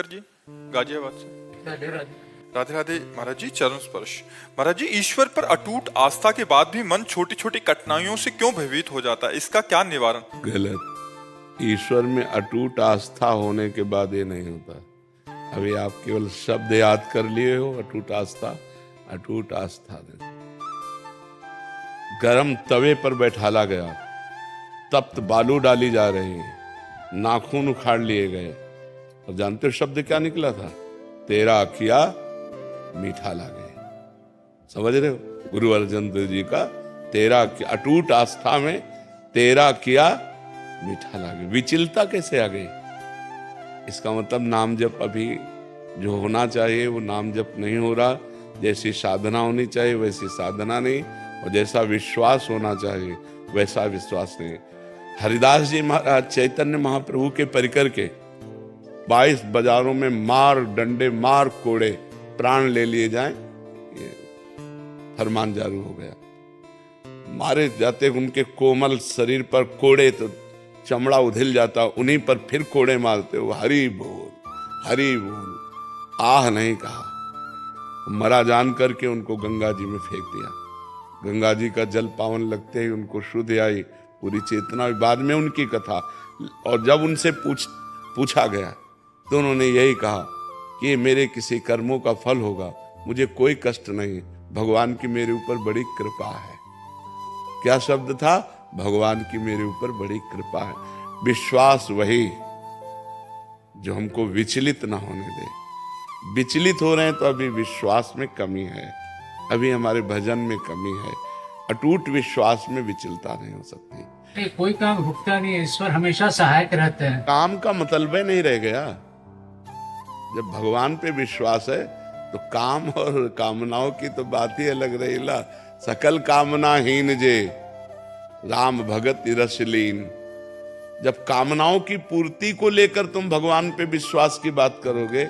जी गाजियाबाद से। राधे राधे। राधे राधे महाराज जी। चरण स्पर्श। महाराज जी, ईश्वर पर अटूट आस्था के बाद भी मन छोटी छोटी कठिनाइयों से क्यों भयभीत हो जाता है, इसका क्या निवारण? गलत। ईश्वर में अटूट आस्था होने के बाद ये नहीं होता। अभी आप केवल शब्द याद कर लिए हो, अटूट आस्था। अटूट आस्था नहीं। गरम तवे पर बैठाला गया, तप्त बालू डाली जा रही है, नाखून उखाड़ लिए गए, और जानते हो शब्द क्या निकला था? तेरा किया मीठा लागे। समझ रहे हो? गुरु अर्जन देव जी का तेरा किया, अटूट आस्था में तेरा किया मीठा लागे। विचलता कैसे आ गई? इसका मतलब नाम जप अभी जो होना चाहिए वो नाम जप नहीं हो रहा। जैसी साधना होनी चाहिए वैसी साधना नहीं, और जैसा विश्वास होना चाहिए वैसा विश्वास नहीं। हरिदास जी महाराज चैतन्य महाप्रभु के परिकर के 22 बाजारों में मार डंडे मार कोड़े प्राण ले लिए जाएं, ये फरमान जारी हो गया। मारे जाते उनके कोमल शरीर पर कोड़े तो चमड़ा उधिल जाता, उन्हीं पर फिर कोड़े मारते हो हरि बोल हरि बोल। आह नहीं कहा, मरा जान करके उनको गंगा जी में फेंक दिया। गंगा जी का जल पावन लगते ही उनको शुद्ध आई पूरी चेतना। बाद में उनकी कथा, और जब उनसे पूछा गया तो उन्होंने यही कहा कि ये मेरे किसी कर्मों का फल होगा, मुझे कोई कष्ट नहीं, भगवान की मेरे ऊपर बड़ी कृपा है। क्या शब्द था? भगवान की मेरे ऊपर बड़ी कृपा है। विश्वास वही जो हमको विचलित ना होने दे। विचलित हो रहे हैं तो अभी विश्वास में कमी है, अभी हमारे भजन में कमी है। अटूट विश्वास में विचलता नहीं हो सकती। कोई काम रुकता नहीं है, ईश्वर हमेशा सहायक रहते हैं। काम का मतलब ही नहीं रह गया। जब भगवान पे विश्वास है तो काम और कामनाओं की तो बात ही अलग रही ला। सकल कामना हीन जे राम भगत रसलीन। जब कामनाओं की पूर्ति को लेकर तुम भगवान पे विश्वास की बात करोगे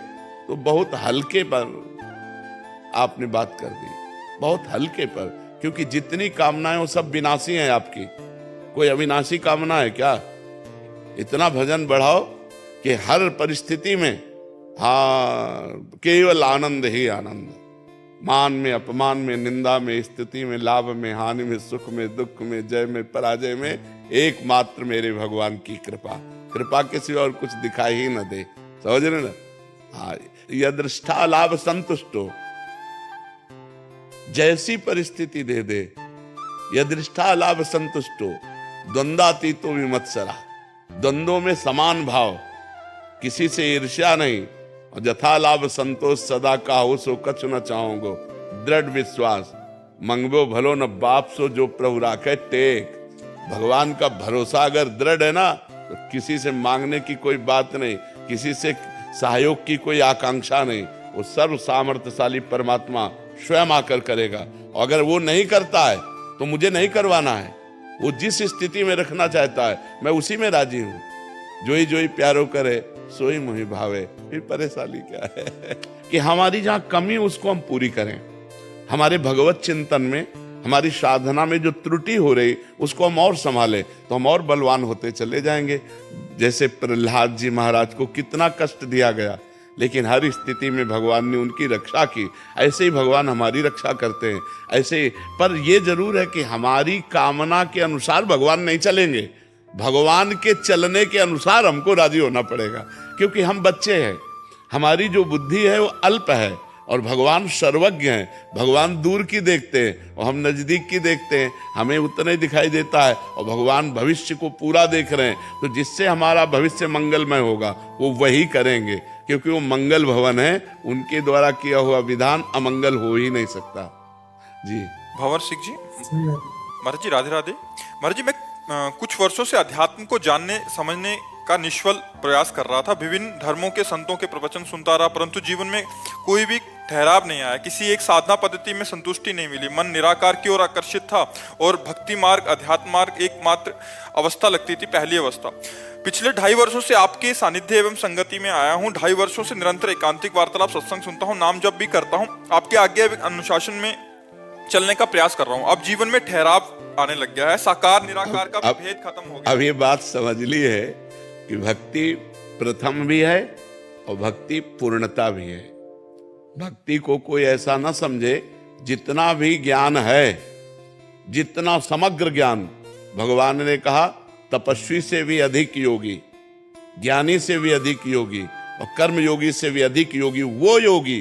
तो बहुत हल्के पर आपने बात कर दी, बहुत हल्के पर। क्योंकि जितनी कामनाएं वो सब विनाशी हैं आपकी, कोई अविनाशी कामना है क्या? इतना भजन बढ़ाओ कि हर परिस्थिति में केवल आनंद ही आनंद। मान में अपमान में निंदा में स्थिति में लाभ में हानि में सुख में दुख में जय में पराजय में एकमात्र मेरे भगवान की कृपा। कृपा के सिवा और कुछ दिखाई ही न दे। समझ रहे ना? हाँ, यदृष्टा लाभ संतुष्टो, जैसी परिस्थिति दे दे। यदृष्टा लाभ संतुष्टो द्वंद्वातीतो विमत्सरा। द्वंद्वों में समान भाव, किसी से ईर्ष्या नहीं, और जथा लाभ संतोष सदा का हो सो कछु न चाहोगो। दृढ़ विश्वास मंगबो भलो न बाप सो जो प्रभु राखे टेक। भगवान का भरोसा अगर दृढ़ है ना तो किसी से मांगने की कोई बात नहीं, किसी से सहयोग की कोई आकांक्षा नहीं। वो सर्व सामर्थ्यशाली परमात्मा स्वयं आकर करेगा। और अगर वो नहीं करता है तो मुझे नहीं करवाना है। वो जिस स्थिति में रखना चाहता है मैं उसी में राजी हूं। जोई जोई प्यारो करे सोई मोहि भावे। फिर परेशानी क्या है? कि हमारी जहां कमी उसको हम पूरी करें। हमारे भगवत चिंतन में, हमारी साधना में जो त्रुटि हो रही उसको हम और संभालें तो हम और बलवान होते चले जाएंगे। जैसे प्रहलाद जी महाराज को कितना कष्ट दिया गया, लेकिन हर स्थिति में भगवान ने उनकी रक्षा की। ऐसे ही भगवान हमारी रक्षा करते हैं। ऐसे ही, पर यह जरूर है कि हमारी कामना के अनुसार भगवान नहीं चलेंगे। भगवान के चलने के अनुसार हमको राजी होना पड़ेगा, क्योंकि हम बच्चे हैं। हमारी जो बुद्धि है वो अल्प है, और भगवान सर्वज्ञ हैं। भगवान दूर की देखते हैं और हम नजदीक की देखते हैं, हमें उतना ही दिखाई देता है। और भगवान भविष्य को पूरा देख रहे हैं, तो जिससे हमारा भविष्य मंगलमय होगा वो वही करेंगे, क्योंकि वो मंगल भवन है। उनके द्वारा किया हुआ विधान अमंगल हो ही नहीं सकता। जी भंवर सिंह जी। महाराज जी राधे राधे। महाराज जी, मैं कुछ वर्षों से अध्यात्म को जानने समझने का निष्फल प्रयास कर रहा था। विभिन्न धर्मों के संतों के प्रवचन सुनता रहा, परंतु जीवन में कोई भी ठहराव नहीं आया। किसी एक साधना पद्धति में संतुष्टि नहीं मिली। मन निराकार की ओर आकर्षित था, और भक्ति मार्ग अध्यात्म मार्ग एकमात्र अवस्था लगती थी, पहली अवस्था। पिछले 2.5 वर्षों से आपके सानिध्य एवं संगति में आया हूँ। 2.5 वर्षों से निरंतर एकांतिक वार्तालाप सत्संग सुनता हूँ, नाम जप भी करता हूँ, आपके आज्ञा एवं अनुशासन में चलने का प्रयास कर रहा हूँ। अब जीवन में ठहराव आने लग गया है, साकार निराकार का भेद खत्म हो गया। अब ये बात समझ ली है कि भक्ति प्रथम भी है और भक्ति पूर्णता भी है। भक्ति को कोई ऐसा ना समझे, जितना भी ज्ञान है, जितना समग्र ज्ञान, भगवान ने कहा तपस्वी से भी अधिक योगी, ज्ञानी से भी अधिक योगी और कर्म योगी से भी अधिक योगी वो योगी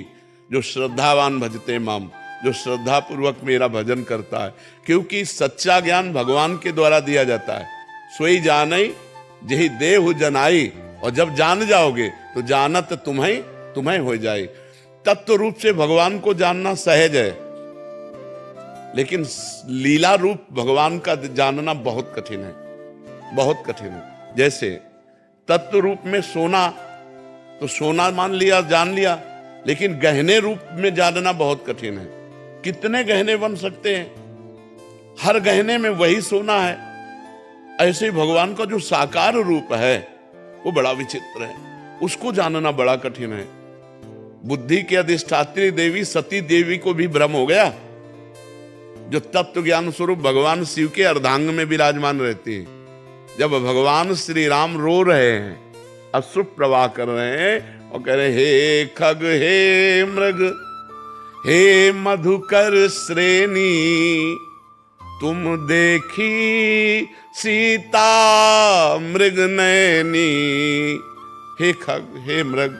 जो श्रद्धावान भजते माम, जो श्रद्धा पूर्वक मेरा भजन करता है। क्योंकि सच्चा ज्ञान भगवान के द्वारा दिया जाता है। सोई जानई जही देहु जनाई, और जब जान जाओगे तो जानत तुम्हें हो जाए। तत्व रूप से भगवान को जानना सहज है, लेकिन लीला रूप भगवान का जानना बहुत कठिन है, बहुत कठिन है। जैसे तत्व रूप में सोना, तो सोना मान लिया, जान लिया, लेकिन गहने रूप में जानना बहुत कठिन है। कितने गहने बन सकते हैं, हर गहने में वही सोना है। ऐसे ही भगवान का जो साकार रूप है वो बड़ा विचित्र है, उसको जानना बड़ा कठिन है। बुद्धि की अधिष्ठात्री देवी सती देवी को भी भ्रम हो गया, जो तत्व ज्ञान स्वरूप भगवान शिव के अर्धांग में विराजमान रहती है। जब भगवान श्री राम रो रहे हैं, अश्रु प्रवाह कर रहे हैं और कह रहे हे खग हे मृग हे मधुकर श्रेणी, तुम देखी सीता मृग नैनी। हे खग, हे मृग,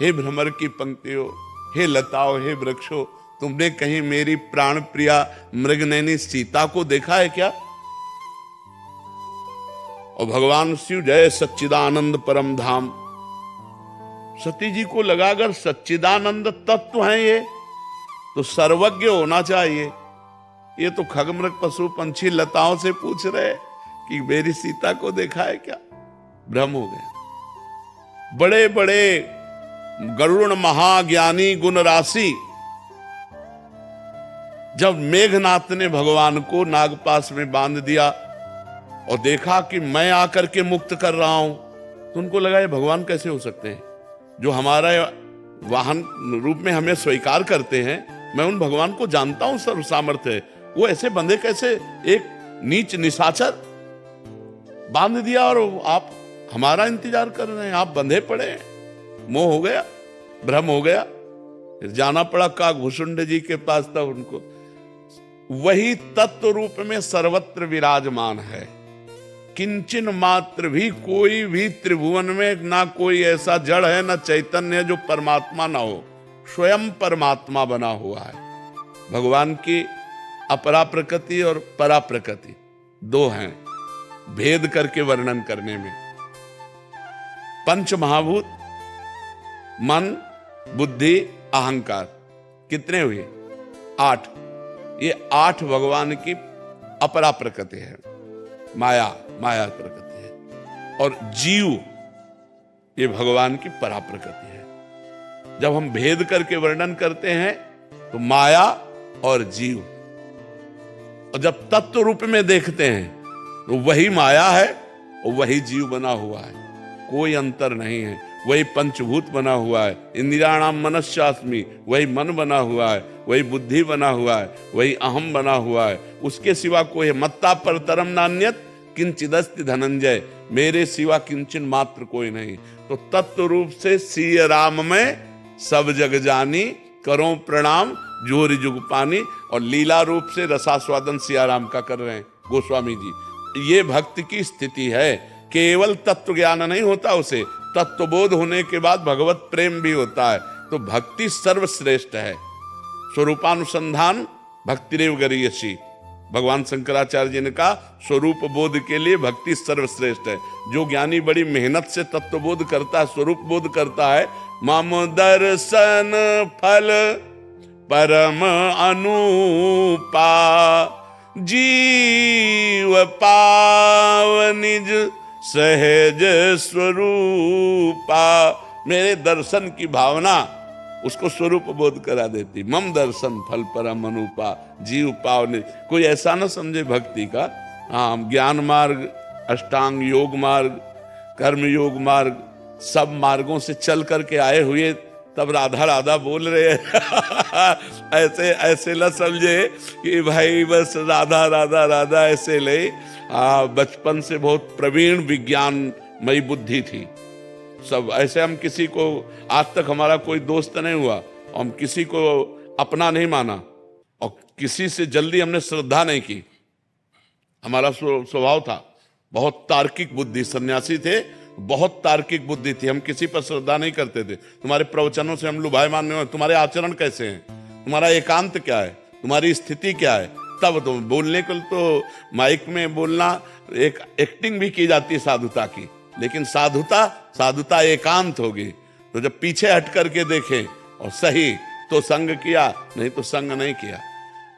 हे भ्रमर की पंक्तियों, हे लताओं, हे वृक्षों, तुमने कहीं मेरी प्राण प्रिया मृगनैनी सीता को देखा है क्या? और भगवान शिव जय सच्चिदानंद परम धाम, सती जी को लगा अगर सच्चिदानंद तत्व है ये तो सर्वज्ञ होना चाहिए। ये तो खगमृग पशु पंछी लताओं से पूछ रहे कि मेरी सीता को देखा है क्या? भ्रम हो गया। बड़े बड़े गरुड़ महाज्ञानी गुण राशि, जब मेघनाथ ने भगवान को नागपाश में बांध दिया और देखा कि मैं आकर के मुक्त कर रहा हूं, तो उनको लगा ये भगवान कैसे हो सकते हैं जो हमारा वाहन रूप में हमें स्वीकार करते हैं। मैं उन भगवान को जानता हूं, सर्व सामर्थ्य है, वो ऐसे बंधे कैसे? एक नीच निशाचर बांध दिया और आप हमारा इंतजार कर रहे हैं, आप बंधे पड़े हैं। मोह हो गया, भ्रम हो गया। फिर जाना पड़ा काकभूषुंड जी के पास, तब उनको वही तत्व रूप में सर्वत्र विराजमान है। किंचन मात्र भी कोई भी त्रिभुवन में ना कोई ऐसा जड़ है, ना चैतन्य है जो परमात्मा ना हो। स्वयं परमात्मा बना हुआ है। भगवान की अपरा प्रकृति और परा प्रकृति दो हैं, भेद करके वर्णन करने में। पंच महाभूत मन, बुद्धि, अहंकार कितने हुए? 8। ये 8 भगवान की अपरा प्रकृति है, माया प्रकृति है। और जीव ये भगवान की परा प्रकृति है। जब हम भेद करके वर्णन करते हैं तो माया और जीव, और जब तत्व रूप में देखते हैं तो वही माया है और वही जीव बना हुआ है, कोई अंतर नहीं है। वही पंचभूत बना हुआ है। इंद्रियाणाम मनस्यास्मि, वही मन बना हुआ है, वही बुद्धि बना हुआ है, वही अहम बना हुआ है। उसके सिवा कोई है। मत्ता परतरम नान्यत किंचिदस्ति धनंजय, मेरे सिवा किंचन मात्र कोई नहीं। तो तत्व रूप से सिय राम में सब जग जानी, करो प्रणाम जोरी जुग पानी। और लीला रूप से रसास्वादन सियाराम का कर रहे हैं गोस्वामी जी। ये भक्ति की स्थिति है। केवल तत्व ज्ञान नहीं होता, उसे तत्वबोध होने के बाद भगवत प्रेम भी होता है। तो भक्ति सर्वश्रेष्ठ है। स्वरूपानुसंधान भक्तिरेव गरीयसी, भगवान शंकराचार्य जी ने कहा स्वरूप बोध के लिए भक्ति सर्वश्रेष्ठ है। जो ज्ञानी बड़ी मेहनत से तत्वबोध करता है, स्वरूप बोध करता है, मम दर्शन फल परम अनुपा, जीव पाव निज सहज स्वरूपा। मेरे दर्शन की भावना उसको स्वरूप बोध करा देती। मम दर्शन फल परम अनुपा, जीव पाव निज। कोई ऐसा ना समझे भक्ति का, हाँ ज्ञान मार्ग, अष्टांग योग मार्ग, कर्म योग मार्ग, सब मार्गों से चल करके आए हुए तब राधा राधा बोल रहे हैं। ऐसे ऐसे न समझे कि भाई बस राधा राधा राधा ऐसे ले। बचपन से बहुत प्रवीण विज्ञानमयी बुद्धि थी, सब ऐसे हम किसी को, आज तक हमारा कोई दोस्त नहीं हुआ, हम किसी को अपना नहीं माना और किसी से जल्दी हमने श्रद्धा नहीं की। हमारा स्वभाव था बहुत तार्किक बुद्धि, सन्यासी थे, बहुत तार्किक बुद्धि थी, हम किसी पर श्रद्धा नहीं करते थे। तुम्हारे प्रवचनों से हम लुभायमान नहीं हुए, तुम्हारे आचरण कैसे हैं, तुम्हारा एकांत क्या है, तुम्हारी स्थिति क्या है, तब तुम बोलने को तो माइक में बोलना एक एक्टिंग भी की जाती है साधुता की, लेकिन साधुता एकांत होगी। तो जब पीछे हट करके देखें और सही तो संग किया, नहीं तो संग नहीं किया।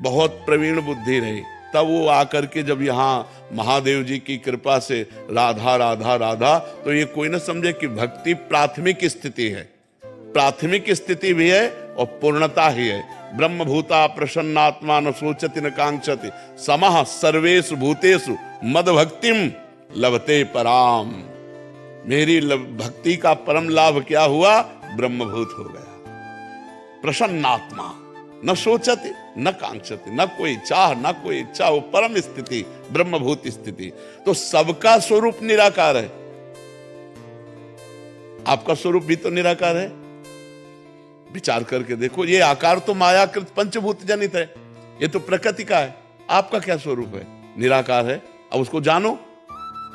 बहुत प्रवीण बुद्धि रही, तब वो आकर के जब यहाँ महादेव जी की कृपा से राधा राधा राधा, तो ये कोई न समझे कि भक्ति प्राथमिक स्थिति है, प्राथमिक स्थिति भी है और पूर्णता ही है। ब्रह्मभूता प्रसन्नात्मा न सोचति न कांक्षति, समः सर्वेषु भूतेषु मद भक्तिम लभते पराम। मेरी भक्ति का परम लाभ क्या हुआ? ब्रह्मभूत हो गया। प्रसन्नात्मा, न सोचति न कांक्षति, न कोई चाह न कोई इच्छा, वो परम स्थिति, ब्रह्मभूत स्थिति। तो सबका स्वरूप निराकार है, आपका स्वरूप भी तो निराकार है। विचार करके देखो, ये आकार तो मायाकृत पंचभूत जनित है, ये तो प्रकृति का है। आपका क्या स्वरूप है? निराकार है। अब उसको जानो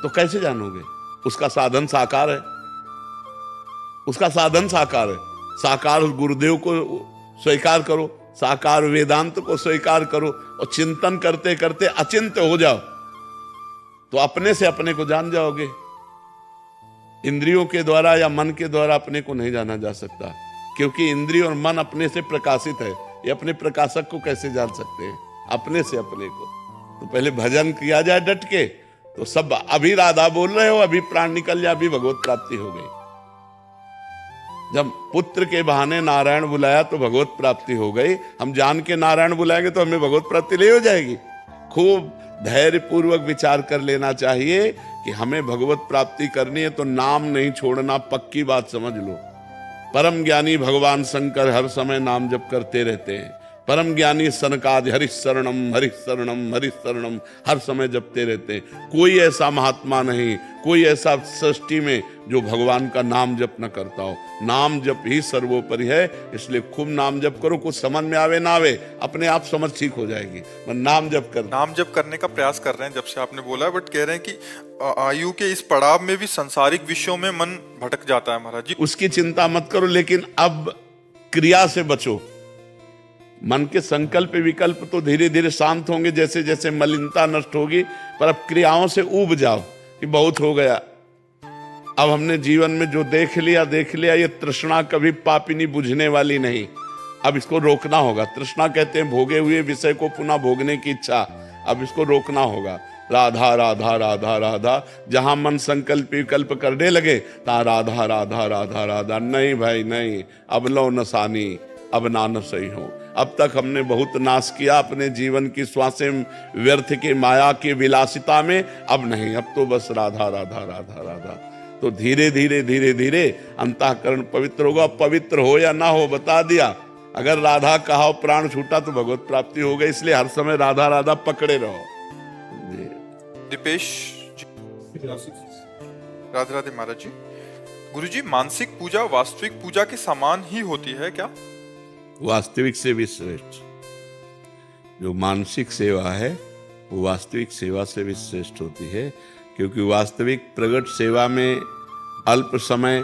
तो कैसे जानोगे? उसका साधन साकार है, उसका साधन साकार है। साकार गुरुदेव को स्वीकार करो, साकार वेदांत को स्वीकार करो और चिंतन करते करते अचिंत्य हो जाओ तो अपने से अपने को जान जाओगे। इंद्रियों के द्वारा या मन के द्वारा अपने को नहीं जाना जा सकता, क्योंकि इंद्रिय और मन अपने से प्रकाशित है। ये अपने प्रकाशक को कैसे जान सकते हैं? अपने से अपने को। तो पहले भजन किया जाए डट के, तो सब अभी राधा बोल रहे हो, अभी प्राण निकल जाए, अभी भगवत प्राप्ति हो गई। जब पुत्र के बहाने नारायण बुलाया तो भगवत प्राप्ति हो गई। हम जान के नारायण बुलाएंगे तो हमें भगवत प्राप्ति नहीं हो जाएगी। खूब धैर्य पूर्वक विचार कर लेना चाहिए कि हमें भगवत प्राप्ति करनी है तो नाम नहीं छोड़ना, पक्की बात समझ लो। परम ज्ञानी भगवान शंकर हर समय नाम जप करते रहते हैं। परम ज्ञानी सनकादि हरिशरणम हरिशरणम हरिशरणम हर समय जपते रहते हैं। कोई ऐसा महात्मा नहीं, कोई ऐसा सृष्टि में जो भगवान का नाम जप न करता हो। नाम जप ही सर्वोपरि है, इसलिए खूब नाम जप करो। कुछ समझ में आवे ना आवे, अपने आप समझ ठीक हो जाएगी। नाम जप कर, नाम जप करने का प्रयास कर रहे हैं जब से आपने बोला, बट कह रहे हैं कि आयु के इस पड़ाव में भी सांसारिक विषयों में मन भटक जाता है महाराज जी। उसकी चिंता मत करो, लेकिन अब क्रिया से बचो। मन के संकल्प विकल्प तो धीरे धीरे शांत होंगे जैसे जैसे मलिनता नष्ट होगी, पर अब क्रियाओं से ऊब जाओ कि बहुत हो गया। अब हमने जीवन में जो देख लिया, ये तृष्णा कभी पापिनी बुझने वाली नहीं। अब इसको रोकना होगा। तृष्णा कहते हैं भोगे हुए विषय को पुनः भोगने की इच्छा। अब इसको रोकना होगा। राधा राधा राधा राधा, जहां मन संकल्प विकल्प करने लगे तहां राधा राधा राधा राधा। नहीं भाई नहीं, अब लो नसानी, अब ना न सही हो। अब तक हमने बहुत नाश किया अपने जीवन की श्वासें व्यर्थ के माया की विलासिता में। अब नहीं, अब तो बस राधा राधा राधा राधा। तो धीरे धीरे धीरे धीरे अंतःकरण पवित्र होगा। पवित्र हो या ना हो बता दिया। अगर राधा कहा प्राण छूटा तो भगवत प्राप्ति हो गई। इसलिए हर समय राधा राधा पकड़े रहो। दीपेश जी, राधे राधे महाराज जी। गुरु जी, मानसिक पूजा वास्तविक पूजा के समान ही होती है क्या? वास्तविक से भी श्रेष्ठ। जो मानसिक सेवा है वो वास्तविक सेवा से भी श्रेष्ठ होती है, क्योंकि वास्तविक प्रगट सेवा में अल्प समय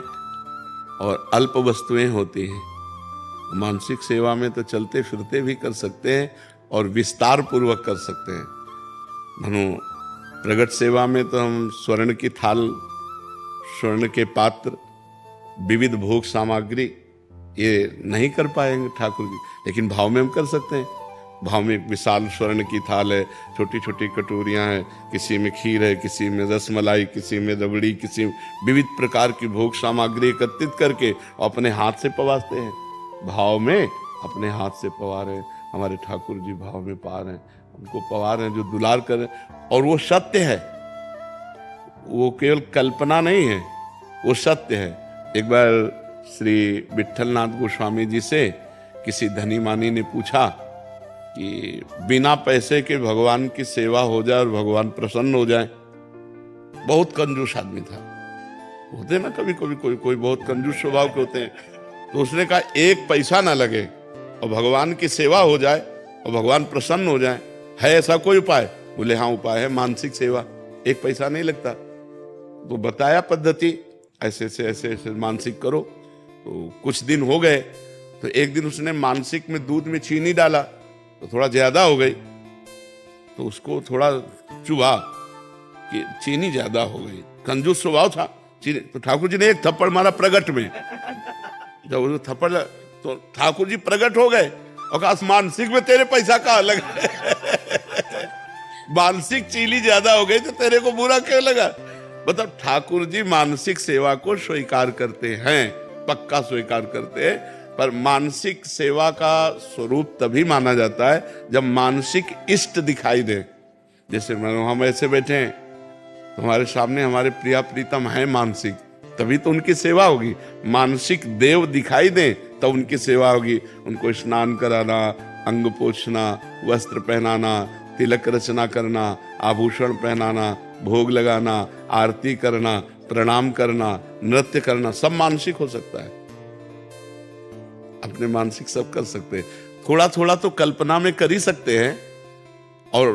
और अल्प वस्तुएं होती हैं। मानसिक सेवा में तो चलते फिरते भी कर सकते हैं और विस्तार पूर्वक कर सकते हैं। मनो प्रगट सेवा में तो हम स्वर्ण की थाल, स्वर्ण के पात्र, विविध भोग सामग्री ये नहीं कर पाएंगे ठाकुर जी, लेकिन भाव में हम कर सकते हैं। भाव में विशाल स्वर्ण की थाल है, छोटी छोटी कटोरियां हैं, किसी में खीर है, किसी में रसमलाई, किसी में रबड़ी, किसी में विविध प्रकार की भोग सामग्री एकत्रित करके अपने हाथ से पवाते हैं। भाव में अपने हाथ से पवा रहे हैं। हमारे ठाकुर जी भाव में पा रहे हैं, उनको पवा रहे हैं जो दुलार कर रहे हैं। और वो सत्य है, वो केवल कल्पना नहीं है, वो सत्य है। एक बार श्री विट्ठलनाथ गोस्वामी जी से किसी धनी मानी ने पूछा कि बिना पैसे के भगवान की सेवा हो जाए और भगवान प्रसन्न हो जाए। बहुत कंजूस आदमी था। होते हैं ना कभी कभी कोई कोई बहुत कंजूस स्वभाव के होते हैं, तो उसने कहा एक पैसा ना लगे और भगवान की सेवा हो जाए और भगवान प्रसन्न हो जाए, है ऐसा कोई उपाय? बोले हाँ उपाय है, मानसिक सेवा, एक पैसा नहीं लगता। तो बताया पद्धति, ऐसे ऐसे ऐसे ऐसे मानसिक करो। तो कुछ दिन हो गए, तो एक दिन उसने मानसिक में दूध में चीनी डाला तो थोड़ा ज्यादा हो गई, तो उसको थोड़ा चुभा कि चीनी ज्यादा हो गई, कंजूस स्वभाव था चीनी। तो ठाकुर जी ने एक थप्पड़ मारा प्रगट में, जब वो थप्पड़ तो ठाकुर जी प्रगट हो गए और कहा मानसिक में तेरे पैसा कहाँ लगा? मानसिक चीनी ज्यादा हो गई तो तेरे को बुरा क्यों लगा? मतलब ठाकुर जी मानसिक सेवा को स्वीकार करते हैं, पक्का स्वीकार करते हैं, पर मानसिक सेवा का स्वरूप तभी माना जाता है जब मानसिक इष्ट दिखाई दे। जैसे हम ऐसे बैठे हैं, हमारे सामने हमारे प्रिया प्रीतम है मानसिक, तभी तो उनकी सेवा होगी। मानसिक देव दिखाई दे तब उनकी सेवा होगी। उनको स्नान कराना, अंग पोछना, वस्त्र पहनाना, तिलक रचना करना, आभूषण पहनाना, भोग लगाना, आरती करना, प्रणाम करना, नृत्य करना, सब मानसिक हो सकता है। अपने मानसिक सब कर सकते हैं, थोड़ा थोड़ा तो कल्पना में कर ही सकते हैं, और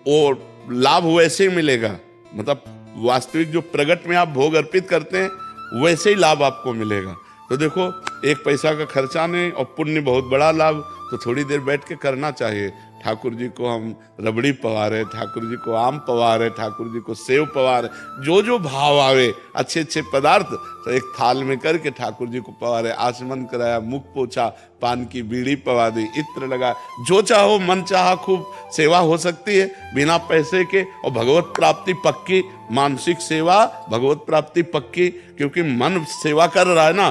वो लाभ वैसे ही मिलेगा। मतलब वास्तविक जो प्रगट में आप भोग अर्पित करते हैं वैसे ही लाभ आपको मिलेगा। तो देखो एक पैसा का खर्चा नहीं और पुण्य बहुत बड़ा लाभ, तो थोड़ी देर बैठ के करना चाहिए। ठाकुर जी को हम रबड़ी पवा रहे, ठाकुर जी को आम पवा रहे, ठाकुर जी को सेव पवा रहे, जो जो भाव आवे अच्छे अच्छे पदार्थ तो एक थाल में करके ठाकुर जी को पवा रहे। आचमन कराया, मुख पोछा, पान की बीड़ी पवा दी, इत्र लगा, जो चाहो मन चाहा खूब सेवा हो सकती है बिना पैसे के, और भगवत प्राप्ति पक्की। मानसिक सेवा भगवत प्राप्ति पक्की, क्योंकि मन सेवा कर रहा है ना,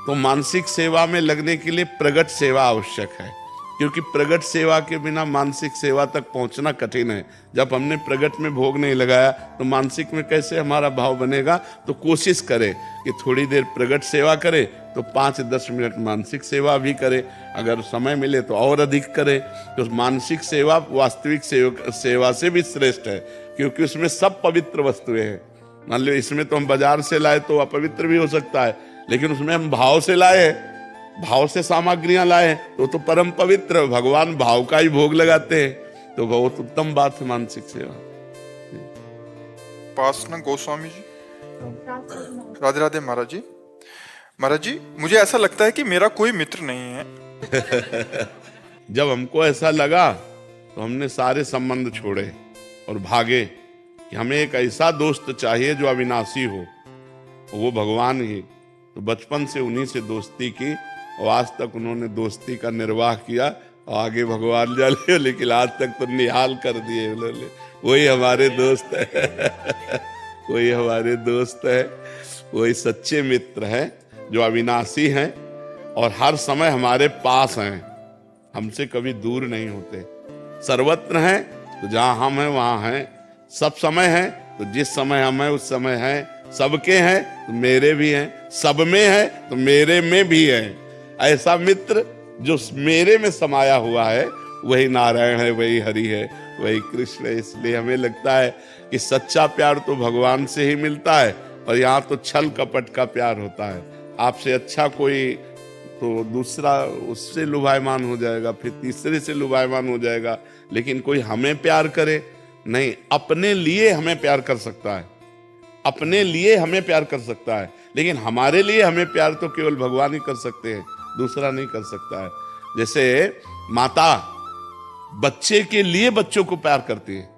तो मानसिक सेवा में लगने के लिए प्रगट सेवा आवश्यक है, क्योंकि प्रगट सेवा के बिना मानसिक सेवा तक पहुंचना कठिन है। जब हमने प्रगट में भोग नहीं लगाया तो मानसिक में कैसे हमारा भाव बनेगा? तो कोशिश करें कि थोड़ी देर प्रगट सेवा करें, तो 5-10 मिनट मानसिक सेवा भी करें, अगर समय मिले तो और अधिक करें। तो मानसिक सेवा वास्तविक सेवा से भी श्रेष्ठ है, क्योंकि उसमें सब पवित्र वस्तुएं हैं। मान लो इसमें तो हम बाजार से लाए तो अपवित्र भी हो सकता है, लेकिन उसमें हम भाव से लाए हैं, भाव से सामग्रियां लाए तो परम पवित्र, भगवान भाव का ही भोग लगाते हैं, तो बहुत उत्तम बात है मानसिक सेवा। पासना गोस्वामी जी। राधे राधे महाराज जी। महाराज जी, मुझे ऐसा लगता है कि मेरा कोई मित्र नहीं है। जब हमको ऐसा लगा तो हमने सारे संबंध छोड़े और भागे कि हमें एक ऐसा दोस्त चाहिए जो अविनाशी हो, वो भगवान ही। तो बचपन से उन्हीं से दोस्ती की और आज तक उन्होंने दोस्ती का निर्वाह किया, और आगे भगवान जाने, लेकिन आज तक तो निहाल कर दिए उन्होंने। वही हमारे दोस्त है, वही हमारे दोस्त है, वही सच्चे मित्र हैं जो अविनाशी हैं और हर समय हमारे पास हैं, हमसे कभी दूर नहीं होते। सर्वत्र हैं तो जहाँ हम हैं वहाँ हैं, सब समय हैं तो जिस समय हम हैं उस समय हैं, सबके हैं तो मेरे भी हैं, सब में है तो मेरे में भी है। ऐसा मित्र जो मेरे में समाया हुआ है वही नारायण है, वही हरि है, वही कृष्ण है। इसलिए हमें लगता है कि सच्चा प्यार तो भगवान से ही मिलता है, और यहाँ तो छल कपट का प्यार होता है। आपसे अच्छा कोई तो दूसरा उससे लुभायमान हो जाएगा, फिर तीसरे से लुभायमान हो जाएगा, लेकिन कोई हमें प्यार करे नहीं, अपने लिए हमें प्यार कर सकता है, अपने लिए हमें प्यार कर सकता है, लेकिन हमारे लिए हमें प्यार तो केवल भगवान ही कर सकते हैं, दूसरा नहीं कर सकता है। जैसे माता बच्चे के लिए बच्चों को प्यार करती है,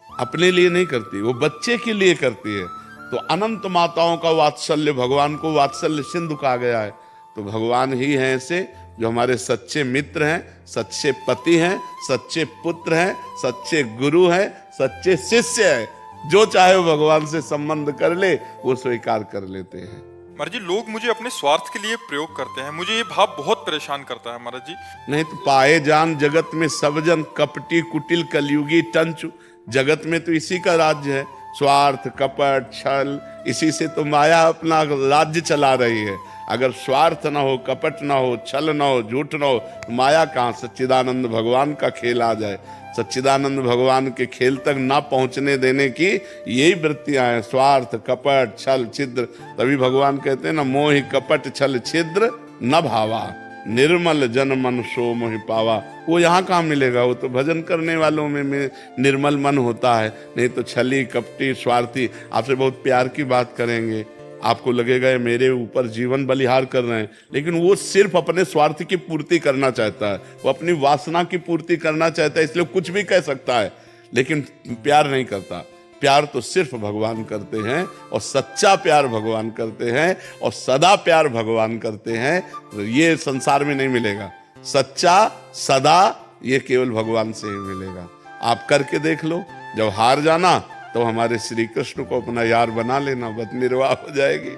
अपने लिए नहीं करती, वो बच्चे के लिए करती है। तो अनंत माताओं का वात्सल्य, भगवान को वात्सल्य सिंधु कहा गया है। तो भगवान ही हैं ऐसे जो हमारे सच्चे मित्र हैं, सच्चे पति हैं, सच्चे पुत्र हैं, सच्चे गुरु हैं, सच्चे शिष्य हैं। जो चाहे वो भगवान से संबंध कर ले वो स्वीकार कर लेते हैं। महाराज जी, लोग मुझे अपने स्वार्थ के लिए प्रयोग करते हैं, मुझे ये भाव बहुत परेशान करता है महाराज जी। नहीं तो पाए जान जगत में सब जन, कपटी कुटिल कलयुगी टंचु। जगत में तो इसी का राज्य है, स्वार्थ, कपट, छल, इसी से तो माया अपना राज्य चला रही है। अगर स्वार्थ ना हो, कपट ना हो, छल ना हो, झूठ ना हो, तो माया कहाँ? सच्चिदानंद भगवान का खेल आ जाए। सच्चिदानंद भगवान के खेल तक ना पहुंचने देने की यही वृत्तियां हैं, स्वार्थ, कपट, छल, छिद्र। तभी भगवान कहते हैं ना, मोहि कपट छल छिद्र न भावा, निर्मल जन मन सो मोहि पावा। वो यहाँ कहाँ मिलेगा? वो तो भजन करने वालों में निर्मल मन होता है। नहीं तो छली, कपटी, स्वार्थी आपसे बहुत प्यार की बात करेंगे, आपको लगेगा ये मेरे ऊपर जीवन बलिहार कर रहे हैं, लेकिन वो सिर्फ अपने स्वार्थ की पूर्ति करना चाहता है, वो अपनी वासना की पूर्ति करना चाहता है, इसलिए कुछ भी कह सकता है, लेकिन प्यार नहीं करता। प्यार तो सिर्फ भगवान करते हैं, और सच्चा प्यार भगवान करते हैं, और सदा प्यार भगवान करते हैं। ये संसार में नहीं मिलेगा। सच्चा सदा ये केवल भगवान से ही मिलेगा। आप करके देख लो, जब हार जाना तो हमारे श्री कृष्ण को अपना यार बना लेना, बस निर्वाह हो जाएगी।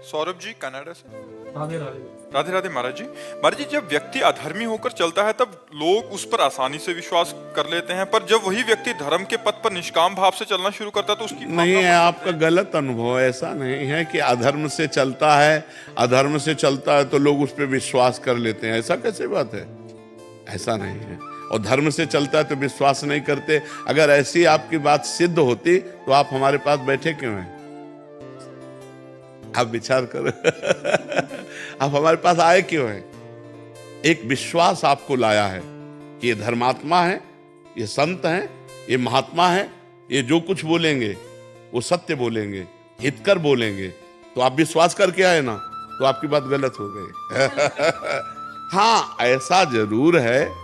सौरभ जी कनाडा से। राधे राधे महाराज जी। महाराज जी, जब व्यक्ति अधर्मी होकर चलता है तब लोग उस पर आसानी से विश्वास कर लेते हैं, पर जब वही व्यक्ति धर्म के पथ पर निष्काम भाव से चलना शुरू करता है तो उसकी नहीं है, आपका गलत अनुभव। ऐसा नहीं है कि अधर्म से चलता है, अधर्म से चलता है तो लोग उस पर विश्वास कर लेते हैं, ऐसा कैसे बात है? ऐसा नहीं है। और धर्म से चलता है तो विश्वास नहीं करते। अगर ऐसी आपकी बात सिद्ध होती तो आप हमारे पास बैठे क्यों हैं? आप विचार करो। आप हमारे पास आए क्यों हैं? एक विश्वास आपको लाया है कि ये धर्मात्मा है, ये संत हैं, ये महात्मा है, ये जो कुछ बोलेंगे वो सत्य बोलेंगे, हितकर बोलेंगे, तो आप विश्वास करके आए ना, तो आपकी बात गलत हो गई। हाँ, ऐसा जरूर है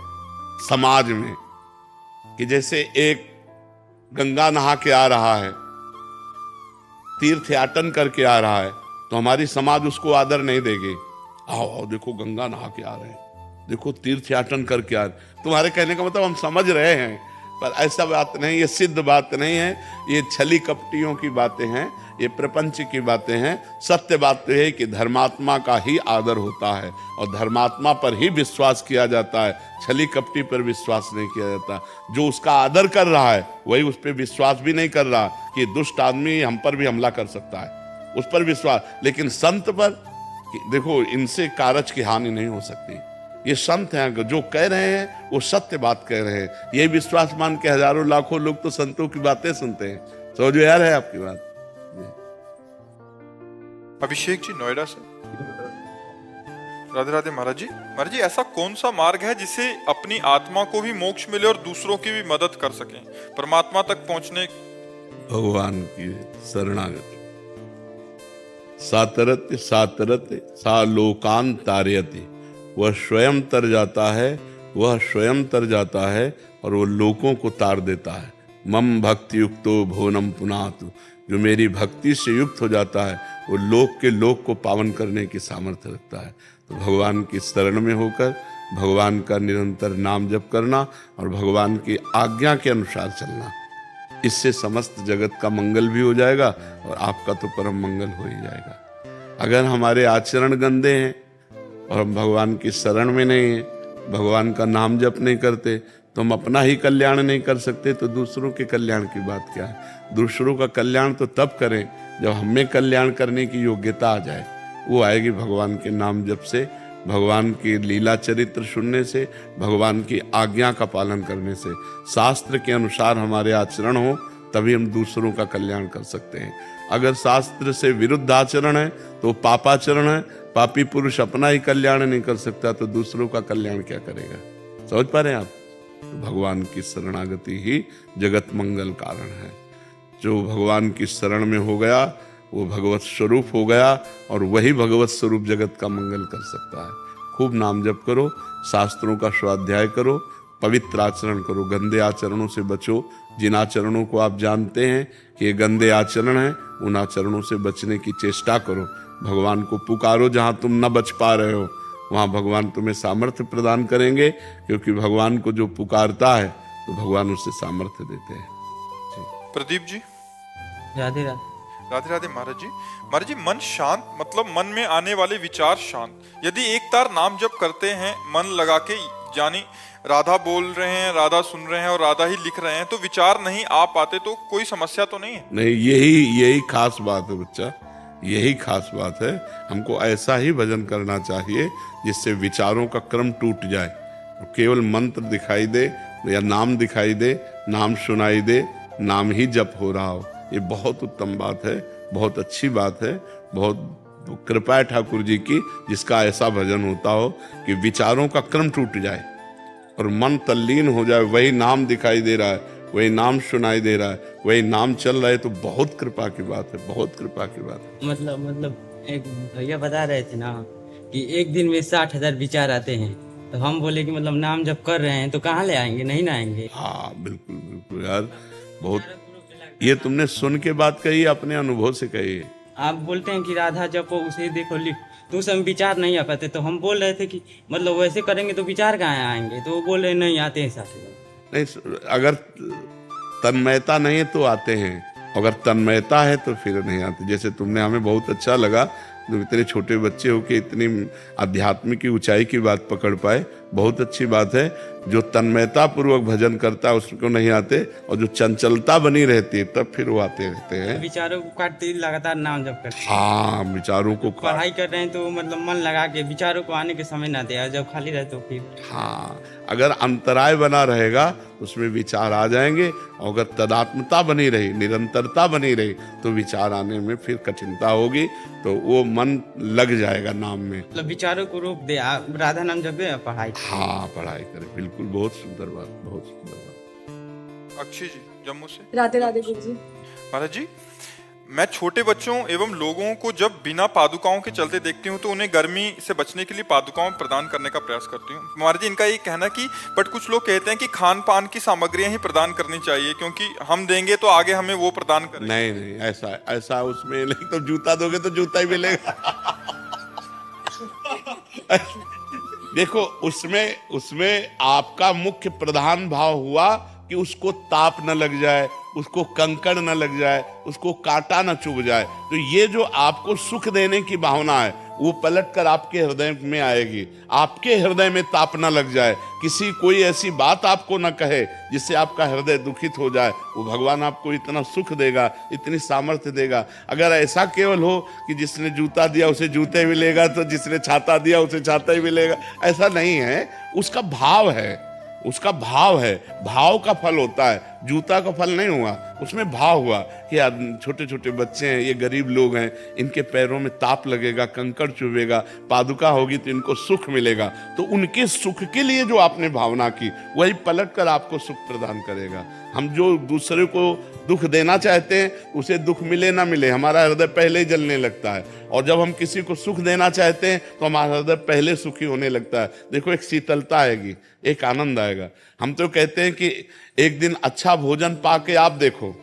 समाज में कि जैसे एक गंगा नहा के आ रहा है, तीर्थ याटन करके आ रहा है, तो हमारी समाज उसको आदर नहीं देगी। आओ आओ, देखो गंगा नहा के आ रहे हैं, देखो तीर्थ याटन करके आ रहे। तुम्हारे कहने का मतलब हम समझ रहे हैं, पर ऐसा बात नहीं, ये सिद्ध बात नहीं है, ये छली कपटियों की बातें हैं, ये प्रपंच की बातें हैं। सत्य बात तो है कि धर्मात्मा का ही आदर होता है और धर्मात्मा पर ही विश्वास किया जाता है, छली कपटी पर विश्वास नहीं किया जाता। जो उसका आदर कर रहा है वही उस पर विश्वास भी नहीं कर रहा कि दुष्ट आदमी हम पर भी हमला कर सकता है, उस पर विश्वास। लेकिन संत पर देखो, इनसे कारज की हानि नहीं हो सकती। ये संत हैं, जो कह रहे हैं वो सत्य बात कह रहे हैं। ये विश्वास मान के हजारों लाखों लोग तो संतों की बातें सुनते हैं। समझो यार, है आपकी बात। अभिषेक जी नोएडा से। राधे राधे महाराज जी। महाराज जी, ऐसा कौन सा मार्ग है जिससे अपनी आत्मा को भी मोक्ष मिले और दूसरों की भी मदद कर सकें, परमात्मा तक पहुंचने? भगवान की शरणागति। सातरत्य सातरत्य सा लोकान तारयति। वह स्वयं तर जाता है, वह स्वयं तर जाता है और वो लोगों को तार देता है। मम भक्ति युक्तो भुवनम पुनातु। जो मेरी भक्ति से युक्त हो जाता है वो लोक के लोक को पावन करने की सामर्थ्य रखता है। तो भगवान की शरण में होकर भगवान का निरंतर नाम जप करना और भगवान की आज्ञा के अनुसार चलना, इससे समस्त जगत का मंगल भी हो जाएगा और आपका तो परम मंगल हो ही जाएगा। अगर हमारे आचरण गंदे हैं और हम भगवान की शरण में नहीं हैं, भगवान का नाम जप नहीं करते, तो हम अपना ही कल्याण नहीं कर सकते, तो दूसरों के कल्याण की बात क्या है? दूसरों का कल्याण तो तब करें जब हमें कल्याण करने की योग्यता आ जाए। वो आएगी भगवान के नाम जप से, भगवान की लीला चरित्र सुनने से, भगवान की आज्ञा का पालन करने से। शास्त्र के अनुसार हमारे आचरण हो तभी हम दूसरों का कल्याण कर सकते हैं। अगर शास्त्र से विरुद्ध आचरण है तो पापाचरण है। पापी पुरुष अपना ही कल्याण नहीं कर सकता तो दूसरों का कल्याण क्या करेगा? समझ पा रहे हैं आप? तो भगवान की शरणागति ही जगत मंगल कारण है। जो भगवान की शरण में हो गया वो भगवत स्वरूप हो गया और वही भगवत स्वरूप जगत का मंगल कर सकता है। खूब नाम जप करो, शास्त्रों का स्वाध्याय करो, पवित्र आचरण करो, गंदे आचरणों से बचो। जिन आचरणों को आप जानते हैं कि ये गंदे आचरण हैं, उन आचरणों से बचने की चेष्टा करो। भगवान को पुकारो, जहाँ तुम न बच पा रहे हो वहाँ भगवान तुम्हें सामर्थ्य प्रदान करेंगे, क्योंकि भगवान को जो पुकारता है तो भगवान उससे सामर्थ्य देते हैं। प्रदीप जी। राधे राधे। राधे राधे महाराज जी। महाराज जी, मन शांत मतलब मन में आने वाले विचार शांत। यदि एक तार नाम जप करते हैं मन लगा के, यानी राधा बोल रहे हैं, राधा सुन रहे हैं और राधा ही लिख रहे हैं, तो विचार नहीं आ पाते तो कोई समस्या तो नहीं है? नहीं, यही खास बात है बच्चा, यही खास बात है। हमको ऐसा ही भजन करना चाहिए जिससे विचारों का क्रम टूट जाए, केवल मंत्र दिखाई दे या नाम दिखाई दे, नाम सुनाई दे, नाम ही जप हो रहा हो। ये बहुत उत्तम बात है, बहुत अच्छी बात है, बहुत कृपा है ठाकुर जी की जिसका ऐसा भजन होता हो कि विचारों का क्रम टूट जाए और मन तल्लीन हो जाए। वही नाम दिखाई दे रहा है, वही नाम सुनाई दे रहा है, वही नाम चल रहा है, तो बहुत कृपा की बात है, बहुत कृपा की बात है। मतलब एक भैया बता रहे थे ना कि एक दिन में 60,000 विचार आते हैं, तो हम बोले कि मतलब नाम जब कर रहे हैं तो कहाँ ले आएंगे, नहीं ना आएंगे। हाँ बिल्कुल बिल्कुल यार, बहुत ये तुमने सुन के बात कही, अपने अनुभव से कही है। आप बोलते हैं कि राधा जपो, उसे देखो लिख, तो उस समय विचार नहीं आ पाते, तो हम बोल रहे थे कि मतलब वैसे करेंगे तो विचार कहाँ आएंगे, तो वो बोल रहे नहीं आते हैं 60,000। नहीं, अगर तन्मयता नहीं है तो आते हैं, अगर तन्मयता है तो फिर नहीं आते। जैसे तुमने, हमें बहुत अच्छा लगा, तुम इतने छोटे बच्चे हो कि इतनी आध्यात्मिक की ऊंचाई की बात पकड़ पाए, बहुत अच्छी बात है। जो तन्मयता पूर्वक भजन करता है उसको नहीं आते, और जो चंचलता बनी रहती है तब फिर वो आते रहते हैं। विचारों को काटते लगातार नाम जप करते हैं। हाँ, विचारों को पढ़ाई कर रहे हैं तो मतलब मन लगा के, विचारों को आने के समय ना दे, जब खाली रहे तो फिर। हाँ, अगर अंतराय बना रहेगा उसमें विचार आ जाएंगे, और अगर तदात्मता बनी रही, निरंतरता बनी रही, तो विचार आने में फिर कठिनता होगी, तो वो मन लग जाएगा नाम में। मतलब विचारों को रोक दे, राधा नाम जपे, पढ़ाई। हाँ, पढ़ाई करे, बिल्कुल, बहुत सुंदर बात, बहुत सुंदर बात। अक्षय जी जम्मू से। राधे राधे गुरु जी। महाराज जी, मैं छोटे बच्चों एवं लोगों को जब बिना पादुकाओं के चलते देखती हूँ तो उन्हें गर्मी से बचने के लिए पादुकाओं प्रदान करने का प्रयास करती हूँ। महाराज जी, इनका ये कहना कि बट कुछ लोग कहते हैं कि खान पान की सामग्रियां ही प्रदान करनी चाहिए, क्योंकि हम देंगे तो आगे हमें वो प्रदान करेंगे। नहीं नहीं, ऐसा उसमें नहीं, तो जूता दोगे तो जूता ही मिलेगा। देखो, उसमें आपका मुख्य प्रधान भाव हुआ कि उसको ताप न लग जाए, उसको कंकड़ न लग जाए, उसको कांटा न चुभ जाए। तो ये जो आपको सुख देने की भावना है वो पलट कर आपके हृदय में आएगी, आपके हृदय में ताप न लग जाए, कोई ऐसी बात आपको न कहे जिससे आपका हृदय दुखित हो जाए। वो भगवान आपको इतना सुख देगा, इतनी सामर्थ्य देगा। अगर ऐसा केवल हो कि जिसने जूता दिया उसे जूते मिलेगा, तो जिसने छाता दिया उसे छाता ही मिलेगा, ऐसा नहीं है। उसका भाव है, उसका भाव है, भाव का फल होता है, जूता का फल नहीं हुआ, उसमें भाव हुआ कि छोटे छोटे बच्चे हैं, ये गरीब लोग हैं, इनके पैरों में ताप लगेगा, कंकड़ चुभेगा, पादुका होगी तो इनको सुख मिलेगा। तो उनके सुख के लिए जो आपने भावना की वही पलट कर आपको सुख प्रदान करेगा। हम जो दूसरे को दुख देना चाहते हैं उसे दुख मिले ना मिले, हमारा हृदय पहले ही जलने लगता है, और जब हम किसी को सुख देना चाहते हैं तो हमारा हृदय पहले सुखी होने लगता है। देखो, एक शीतलता आएगी, एक आनंद आएगा। हम तो कहते हैं कि एक दिन अच्छा भोजन पा के आप देखो,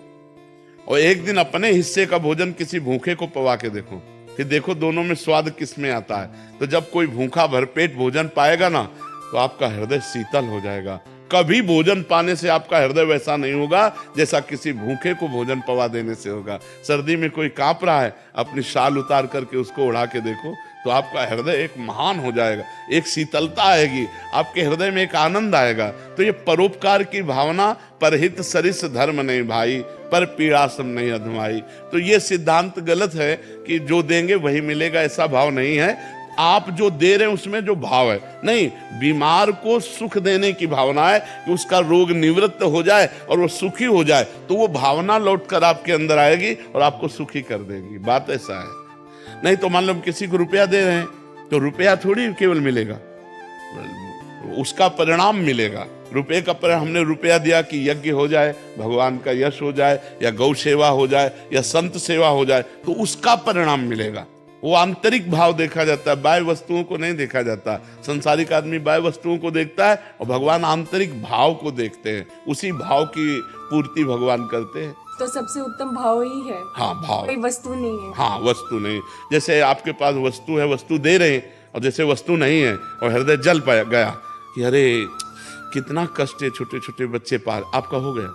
और एक दिन अपने हिस्से का भोजन किसी भूखे को पवा के देखो, फिर देखो दोनों में स्वाद किस में आता है। तो जब कोई भूखा भरपेट भोजन पाएगा ना, तो आपका हृदय शीतल हो जाएगा। कभी भोजन पाने से आपका हृदय वैसा नहीं होगा जैसा किसी भूखे को भोजन पवा देने से होगा। सर्दी में कोई कांप रहा है, अपनी शाल उतार करके उसको उड़ा के देखो, तो आपका हृदय एक महान हो जाएगा, एक शीतलता आएगी, आपके हृदय में एक आनंद आएगा। तो ये परोपकार की भावना, परहित सरिस धर्म नहीं भाई, पर पीड़ासम नहीं अधमाई। तो ये सिद्धांत गलत है कि जो देंगे वही मिलेगा, ऐसा भाव नहीं है। आप जो दे रहे हैं उसमें जो भाव है, नहीं, बीमार को सुख देने की भावना है कि उसका रोग निवृत्त हो जाए और वो सुखी हो जाए, तो वो भावना लौटकर आपके अंदर आएगी और आपको सुखी कर देगी। बात ऐसा है। नहीं तो मान लो किसी को रुपया दे रहे हैं, तो रुपया थोड़ी केवल मिलेगा, उसका परिणाम मिलेगा। रुपये का परिणाम, हमने रुपया दिया कि यज्ञ हो जाए, भगवान का यश हो जाए, या गौ सेवा हो जाए, या संत सेवा हो जाए, तो उसका परिणाम मिलेगा। वो आंतरिक भाव देखा जाता है, बाह्य वस्तुओं को नहीं देखा जाता। संसारिक आदमी बाह्य वस्तुओं को देखता है और भगवान आंतरिक भाव को देखते हैं, उसी भाव की पूर्ति भगवान करते हैं। तो सबसे उत्तम भाव ही है। हाँ, भाव, कोई वस्तु नहीं है। हाँ, वस्तु नहीं। जैसे आपके पास वस्तु है, वस्तु दे रहे हैं, और जैसे वस्तु नहीं है और हृदय जल पाया गया कि अरे कितना कष्ट है, छोटे छोटे बच्चे पार, आपका हो गया,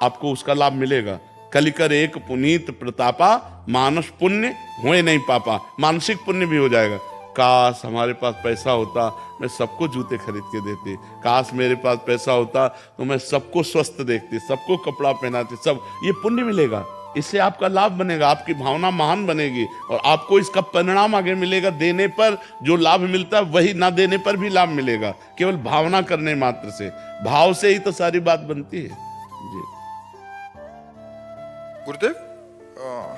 आपको उसका लाभ मिलेगा। कलिकर एक पुनीत प्रतापा, मानस पुण्य हुए नहीं पापा, मानसिक पुण्य भी हो जाएगा। काश हमारे पास पैसा होता, मैं सबको जूते खरीद के देती। काश मेरे पास पैसा होता तो मैं सबको स्वस्थ देखती, सबको कपड़ा पहनाती। सब ये पुण्य मिलेगा, इससे आपका लाभ बनेगा, आपकी भावना महान बनेगी और आपको इसका परिणाम आगे मिलेगा। देने पर जो लाभ मिलता है वही ना देने पर भी लाभ मिलेगा, केवल भावना करने मात्र से। भाव से ही तो सारी बात बनती है जी। गुरुदेव,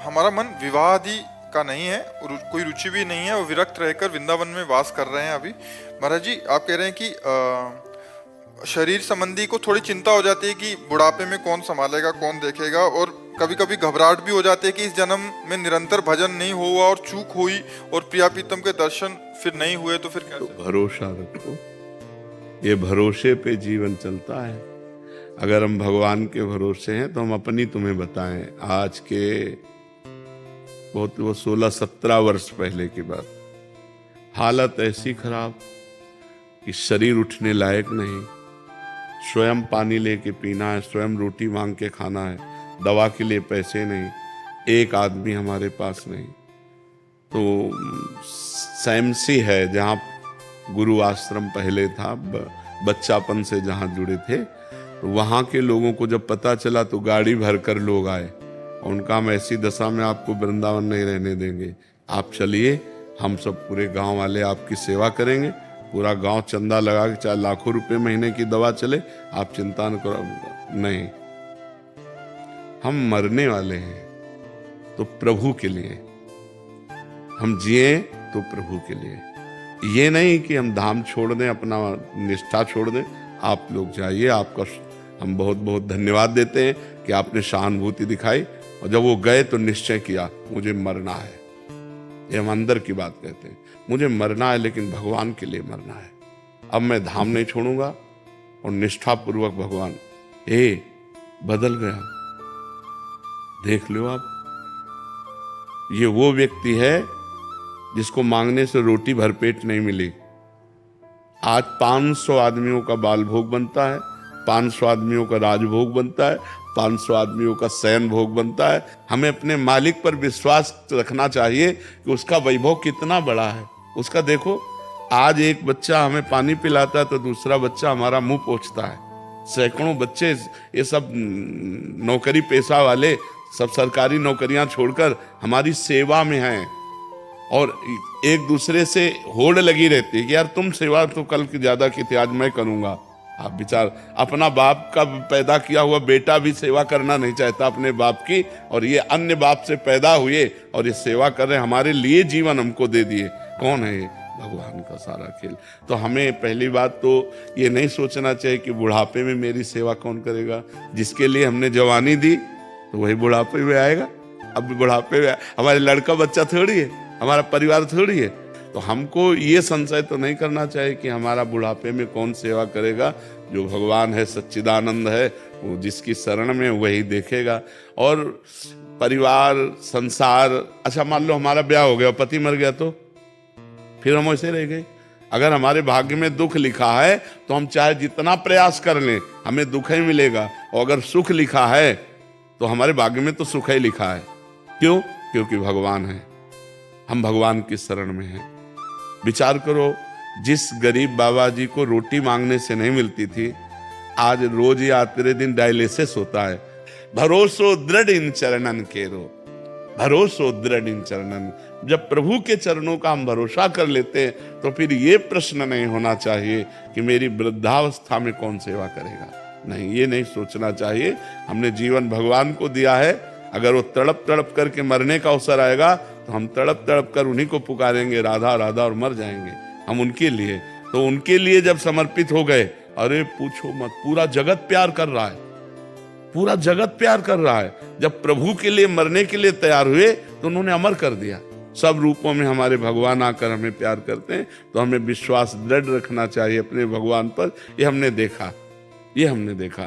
हमारा मन विवाह आदि का नहीं है, कोई रुचि भी नहीं है और विरक्त रहकर वृंदावन में वास कर रहे हैं अभी। महाराज जी, आप कह रहे हैं कि शरीर संबंधी को थोड़ी चिंता हो जाती है कि बुढ़ापे में कौन संभालेगा, कौन देखेगा, और कभी कभी घबराहट भी हो जाती है कि इस जन्म में निरंतर भजन नहीं हुआ और चूक हुई और प्रिया प्रीतम के दर्शन फिर नहीं हुए तो फिर कैसे? तो भरोसा रखो, ये भरोसे पे जीवन चलता है। अगर हम भगवान के भरोसे हैं तो हम अपनी तुम्हें बताएं, आज के बहुत वो 16-17 वर्ष पहले की बात, हालत ऐसी खराब कि शरीर उठने लायक नहीं, स्वयं पानी लेके पीना है, स्वयं रोटी मांग के खाना है, दवा के लिए पैसे नहीं, एक आदमी हमारे पास नहीं। तो सैमसी है जहाँ गुरु आश्रम पहले था, बच्चापन से जहाँ जुड़े थे, तो वहाँ के लोगों को जब पता चला तो गाड़ी भर कर लोग आए और उनका हम ऐसी दशा में आपको वृंदावन नहीं रहने देंगे, आप चलिए, हम सब पूरे गांव वाले आपकी सेवा करेंगे। पूरा गांव चंदा लगा के, चाहे लाखों रुपए महीने की दवा चले, आप चिंता न करो। नहीं, हम मरने वाले हैं तो प्रभु के लिए, हम जिए तो प्रभु के लिए। ये नहीं कि हम धाम छोड़ दें, अपना निष्ठा छोड़ दें। आप लोग जाइए, आपका हम बहुत बहुत धन्यवाद देते हैं कि आपने सहानुभूति दिखाई, और जब वो गए तो निश्चय किया मुझे मरना है। ये हम अंदर की बात कहते हैं, मुझे मरना है लेकिन भगवान के लिए मरना है। अब मैं धाम नहीं छोड़ूंगा, और निष्ठा पूर्वक भगवान बदल गया। देख लो आप, ये वो व्यक्ति है जिसको मांगने से रोटी भरपेट नहीं मिली। आज 500 आदमियों का बाल भोग बनता है, 500 आदमियों का राजभोग बनता है, 500 आदमियों का शयन भोग बनता है। हमें अपने मालिक पर विश्वास रखना चाहिए कि उसका वैभव कितना बड़ा है। उसका देखो, आज एक बच्चा हमें पानी पिलाता है तो दूसरा बच्चा हमारा मुंह पोंछता है। सैकड़ों बच्चे, ये सब नौकरी पेशा वाले, सब सरकारी नौकरियां छोड़कर हमारी सेवा में हैं और एक दूसरे से होड़ लगी रहती है कि यार तुम सेवा तो कल की ज्यादा की थी, आज मैं करूंगा। आप विचार, अपना बाप का पैदा किया हुआ बेटा भी सेवा करना नहीं चाहता अपने बाप की, और ये अन्य बाप से पैदा हुए और ये सेवा कर रहे, हमारे लिए जीवन हमको दे दिए। कौन है ये? भगवान का सारा खेल। तो हमें पहली बात तो ये नहीं सोचना चाहिए कि बुढ़ापे में मेरी सेवा कौन करेगा। जिसके लिए हमने जवानी दी तो वही बुढ़ापे में आएगा। अब बुढ़ापे में हमारे लड़का बच्चा थोड़ी है, हमारा परिवार थोड़ी है। तो हमको ये संशय तो नहीं करना चाहिए कि हमारा बुढ़ापे में कौन सेवा करेगा। जो भगवान है, सच्चिदानंद है, वो जिसकी शरण में वही देखेगा। और परिवार, संसार, अच्छा मान लो हमारा ब्याह हो गया, पति मर गया तो फिर हम वैसे रह गए। अगर हमारे भाग्य में दुख लिखा है तो हम चाहे जितना प्रयास कर लें हमें दुख ही मिलेगा, और अगर सुख लिखा है तो हमारे भाग्य में तो सुख ही लिखा है। क्यों? क्योंकि भगवान है, हम भगवान की शरण में हैं। विचार करो, जिस गरीब बाबा जी को रोटी मांगने से नहीं मिलती थी, आज रोज या तेरे दिन डायलिसिस होता है। भरोसो दृढ़ इन चरणन केरो, भरोसो दृढ़ इन चरणन। जब प्रभु के चरणों का हम भरोसा कर लेते हैं तो फिर ये प्रश्न नहीं होना चाहिए कि मेरी वृद्धावस्था में कौन सेवा करेगा। नहीं, ये नहीं सोचना चाहिए। हमने जीवन भगवान को दिया है, अगर वो तड़प तड़प करके मरने का अवसर आएगा तो हम तड़प तड़प कर उन्हीं को पुकारेंगे, राधा राधा, और मर जाएंगे हम उनके लिए। तो उनके लिए जब समर्पित हो गए, अरे पूछो मत, पूरा जगत प्यार कर रहा है, पूरा जगत प्यार कर रहा है। जब प्रभु के लिए मरने के लिए तैयार हुए तो उन्होंने अमर कर दिया। सब रूपों में हमारे भगवान आकर हमें प्यार करते हैं, तो हमें विश्वास दृढ़ रखना चाहिए अपने भगवान पर। ये हमने देखा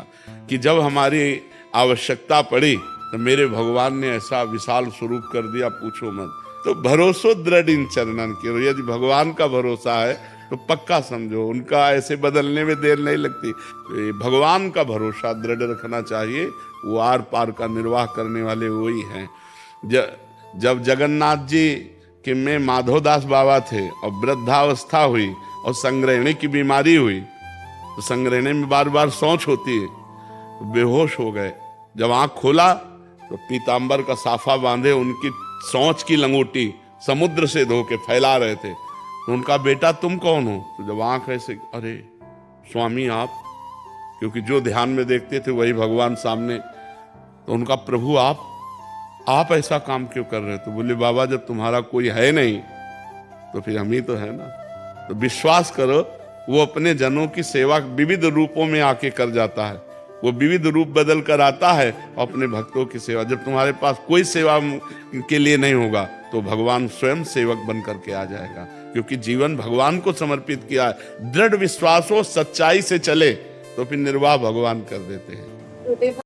कि जब हमारी आवश्यकता पड़ी तो मेरे भगवान ने ऐसा विशाल स्वरूप कर दिया, पूछो मत। तो भरोसो दृढ़ इन चरणन के, यदि भगवान का भरोसा है तो पक्का समझो उनका ऐसे बदलने में देर नहीं लगती। तो भगवान का भरोसा दृढ़ रखना चाहिए, वो आर पार का निर्वाह करने वाले वही हैं। जब जगन्नाथ जी कि मैं माधवदास बाबा थे और वृद्धावस्था हुई और संग्रहणी की बीमारी हुई, तो संग्रहणी में बार बार सोच होती है, तो बेहोश हो गए। जब आंख खोला तो पीतांबर का साफा बांधे उनकी सोच की लंगोटी समुद्र से धो के फैला रहे थे। तो उनका बेटा तुम कौन हो? तो जब आंख ऐसे, अरे स्वामी आप, क्योंकि जो ध्यान में देखते थे वही भगवान सामने, तो उनका प्रभु आप ऐसा काम क्यों कर रहे हो? तो बोले बाबा जब तुम्हारा कोई है नहीं तो फिर हम ही तो है ना। तो विश्वास करो वो अपने जनों की सेवा विविध रूपों में आके कर जाता है, वो विविध रूप बदल कर आता है अपने भक्तों की सेवा। जब तुम्हारे पास कोई सेवा के लिए नहीं होगा तो भगवान स्वयं सेवक बन करके आ जाएगा, क्योंकि जीवन भगवान को समर्पित किया है। दृढ़ विश्वास हो, सच्चाई से चले तो फिर निर्वाह भगवान कर देते हैं।